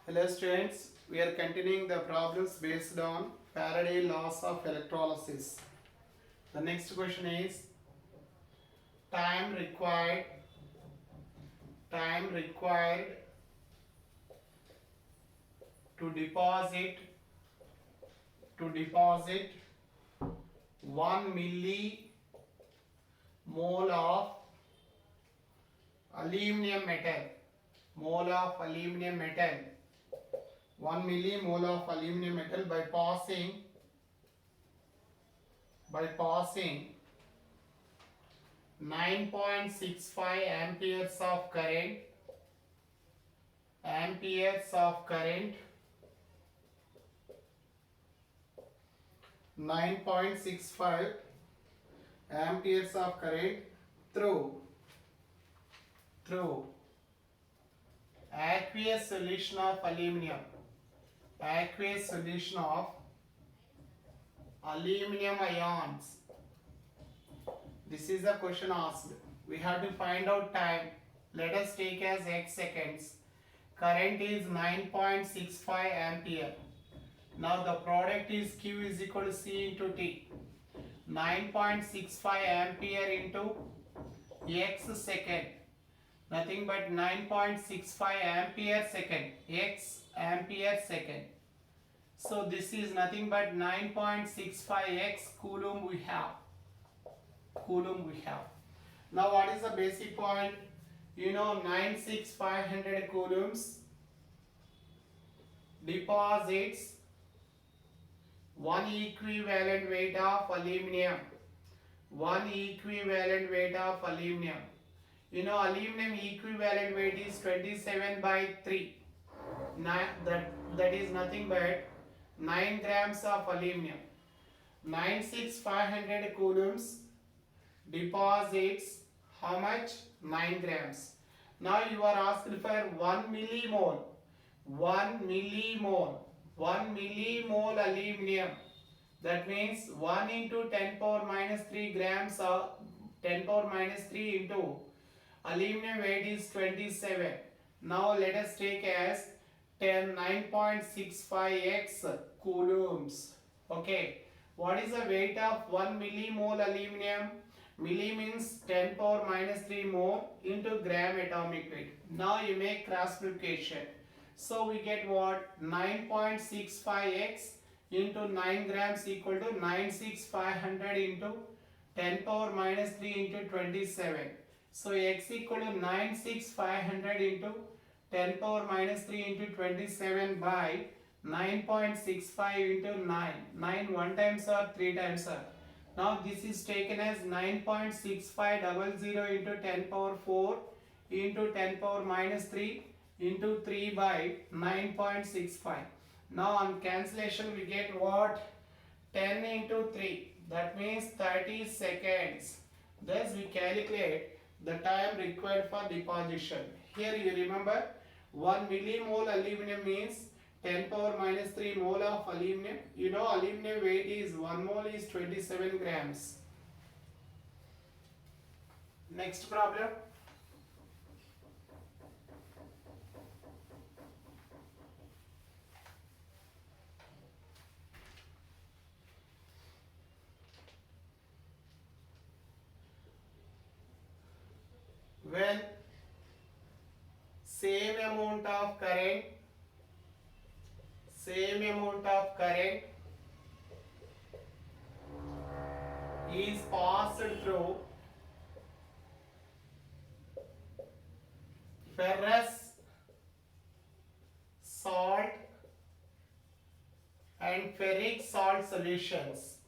Hello students, we are continuing the problems based on Faraday laws of electrolysis. The next question is time required time required to deposit 1 millimole of aluminum metal 1 millimole of aluminum metal by passing 9.65 amperes of current 9.65 amperes of current through aqueous solution of aluminum ions. This is the question asked. We have to find out time. Let us take as x seconds. Current is 9.65 ampere. Now the product is Q is equal to C into T. 9.65 ampere into x second. Nothing but 9.65 ampere second. X ampere second. So this is nothing but 9.65 x coulomb we have. Now what is the basic point? You know 96500 coulombs deposits one equivalent weight of aluminum. You know aluminum equivalent weight is 27 by 3. That is nothing but 9 grams of aluminum. 96500 coulombs deposits how much? 9 grams. Now you are asked for 1 millimole. 1 millimole aluminum. That means 1 into 10 power minus 3 grams of 10 power minus 3 into aluminum weight is 27. Now let us take as 9.65x coulombs. Okay. What is the weight of 1 millimole aluminum? Milli means 10 power minus 3 mole into gram atomic weight. Now you make cross multiplication. So we get what? 9.65x into 9 grams equal to 96500 into 10 power minus 3 into 27. So x equal to 96500 into 10 power minus 3 into 27 by 9.65 into 9. 9 1 times or 3 times or. Now this is taken as 9.6500 into 10 power 4 into 10 power minus 3 into 3 by 9.65. Now on cancellation we get what? 10 into 3. That means 30 seconds. Thus we calculate the time required for deposition. Here you remember 1 millimole aluminum means 10 power minus 3 mole of aluminum. You know aluminum weight is 1 mole is 27 grams. Next problem. When same amount of current is passed through ferrous, salt and ferric salt solutions,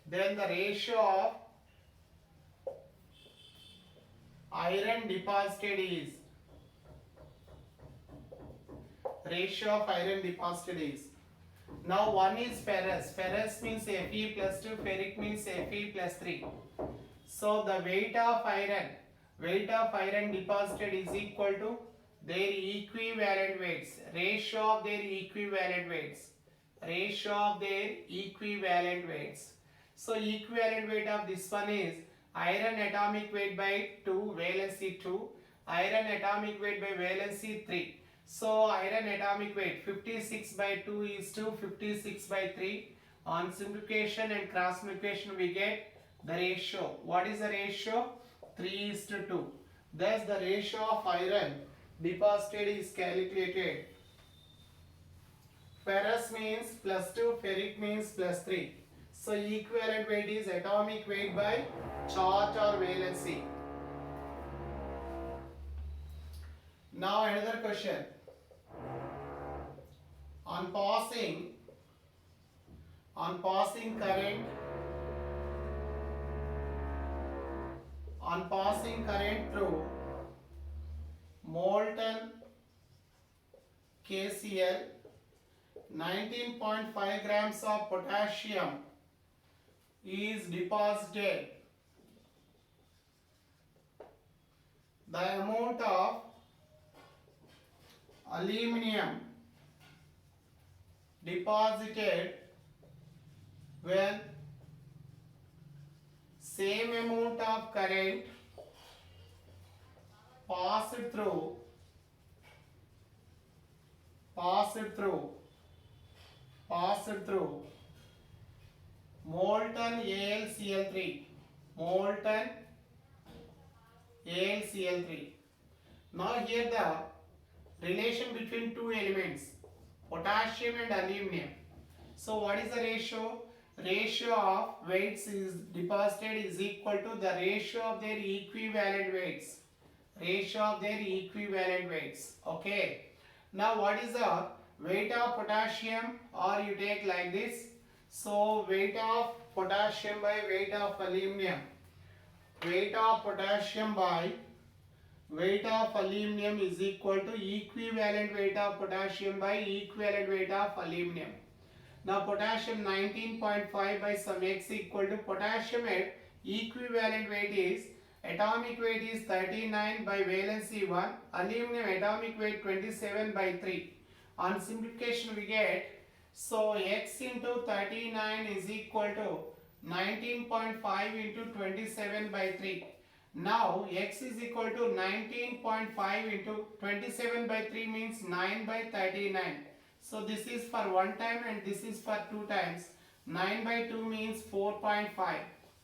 then the ratio of iron deposited is now one is ferrous means Fe plus 2, ferric means Fe plus 3. So the weight of iron deposited is equal to their equivalent weights, ratio of their equivalent weights. So equivalent weight of this one is iron atomic weight by 2, valency 2, Iron atomic weight by valency 3. So iron atomic weight 56 by 2 is to 56 by 3. On simplification and cross multiplication we get the ratio. What is the ratio? 3 is to 2. Thus the ratio of iron deposited is calculated. Ferrous means plus 2, ferric means plus 3. So equivalent weight is atomic weight by charge or valency. Now another question. On passing current through molten KCl, 19.5 grams of potassium is deposited. The amount of aluminum deposited when same amount of current passed through molten AlCl3. Now here the relation between two elements, potassium and aluminum. So what is the ratio? Ratio of weights is deposited is equal to the ratio of their equivalent weights. Okay. Now what is the weight of potassium? Or you take like this. So weight of potassium by weight of aluminum. Weight of potassium by weight of aluminum is equal to equivalent weight of potassium by equivalent weight of aluminum. Now potassium 19.5 by some x equal to potassium at equivalent weight is atomic weight is 39 by valency 1, aluminum atomic weight 27 by 3. On simplification we get, so x into 39 is equal to 19.5 into 27 by 3. Now x is equal to 19.5 into 27 by 3 means 9 by 39. So this is for one time and this is for two times. 9 by 2 means 4.5.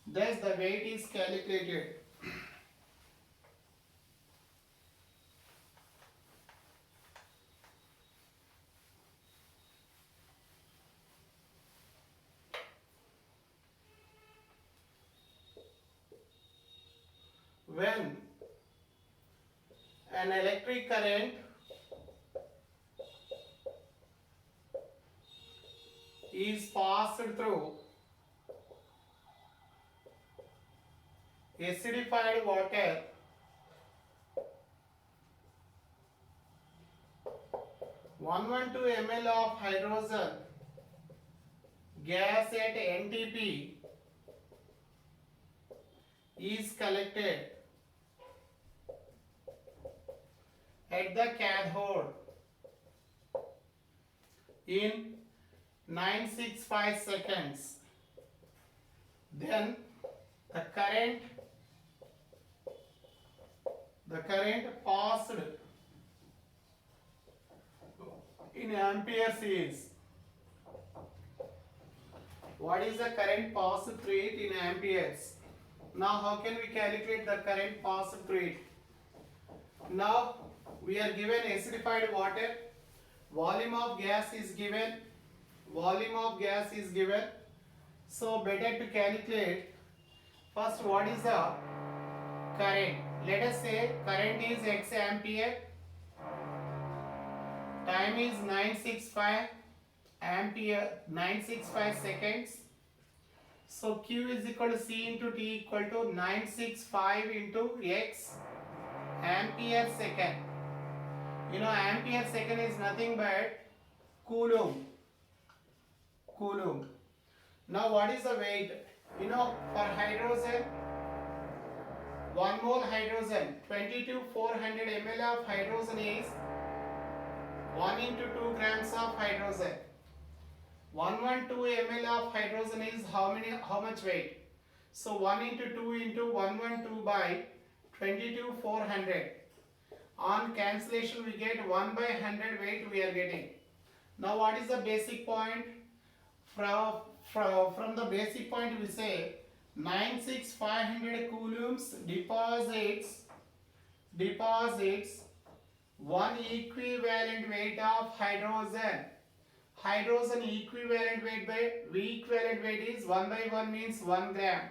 Thus the weight is calculated. When an electric current is passed through acidified water, 112 ml of hydrogen gas at NTP is collected at the cathode in 965 seconds. Then the current passed in amperes is, what is the current passed through it in amperes? Now how can we calculate the current passed through it? Now we are given acidified water, volume of gas is given, so better to calculate first what is the current. Let us say current is x ampere, time is 965 seconds. So Q is equal to C into T equal to 965 into x ampere second. You know ampere second is nothing but coulomb. Now what is the weight? You know for hydrogen, 1 mole hydrogen, 22,400 ml of hydrogen is 1 into 2 grams of hydrogen. 112 ml of hydrogen is how much weight? So 1 into 2 into 112 by 22,400. On cancellation we get 1 by 100 weight we are getting. Now what is the basic point? From the basic point we say 96500 coulombs deposits one equivalent weight of hydrogen. Hydrogen equivalent weight by V equivalent weight is 1 by 1 means 1 gram.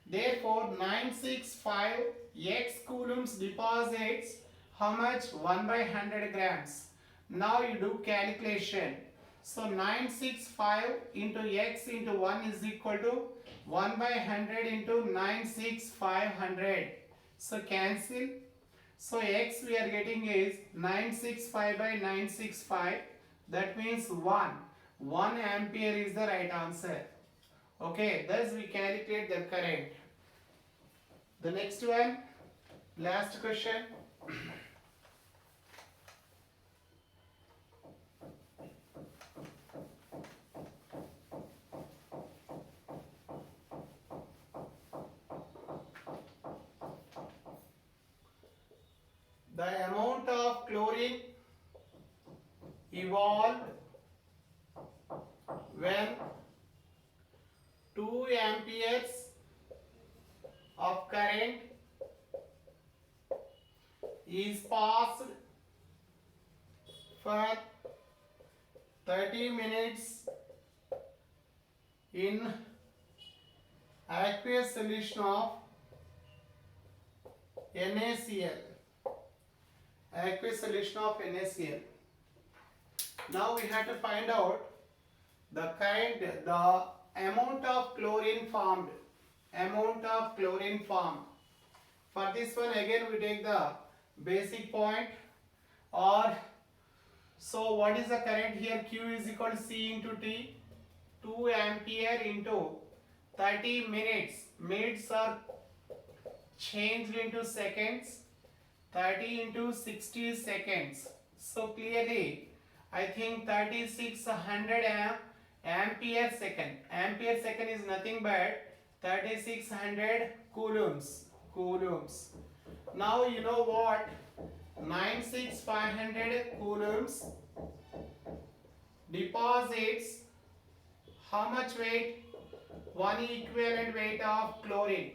Therefore 965 x coulombs deposits how much? 1 by 100 grams. Now you do calculation. So 965 into x into 1 is equal to 1 by 100 into 96500. So cancel. So x we are getting is 965 by 965. That means 1. 1 ampere is the right answer. Okay, thus we calculate the current. The next one, last question. The amount of chlorine evolved when 2 amperes of current is passed for 30 minutes in aqueous solution of NaCl. Aqueous solution of NaCl. Now we have to find out the current, the amount of chlorine formed. Amount of chlorine formed. For this one again we take the basic point, or so what is the current here? Q is equal to C into T. 2 ampere into 30 minutes. Minutes are changed into seconds. 30 into 60 seconds. So clearly I think 3600 ampere second. Ampere second is nothing but 3600 coulombs. Now you know what? 96500 coulombs deposits how much weight? 1 equivalent weight of chlorine.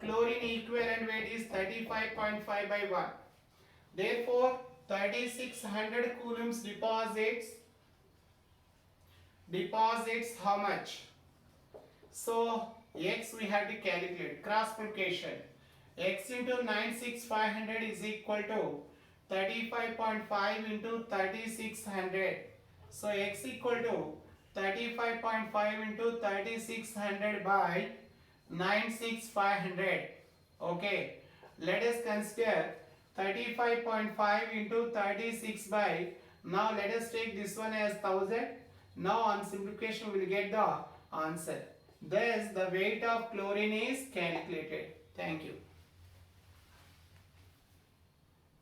Chlorine equivalent weight is 35.5 by 1. Therefore 3600 coulombs deposits how much? So x we have to calculate, cross multiplication. X into 96500 is equal to 35.5 into 3600. So x equal to 35.5 into 3600 by 96500. Okay, let us consider 35.5 into 36 by, now let us take this one as 1000. Now on simplification we will get the answer. Thus the weight of chlorine is calculated. Thank you.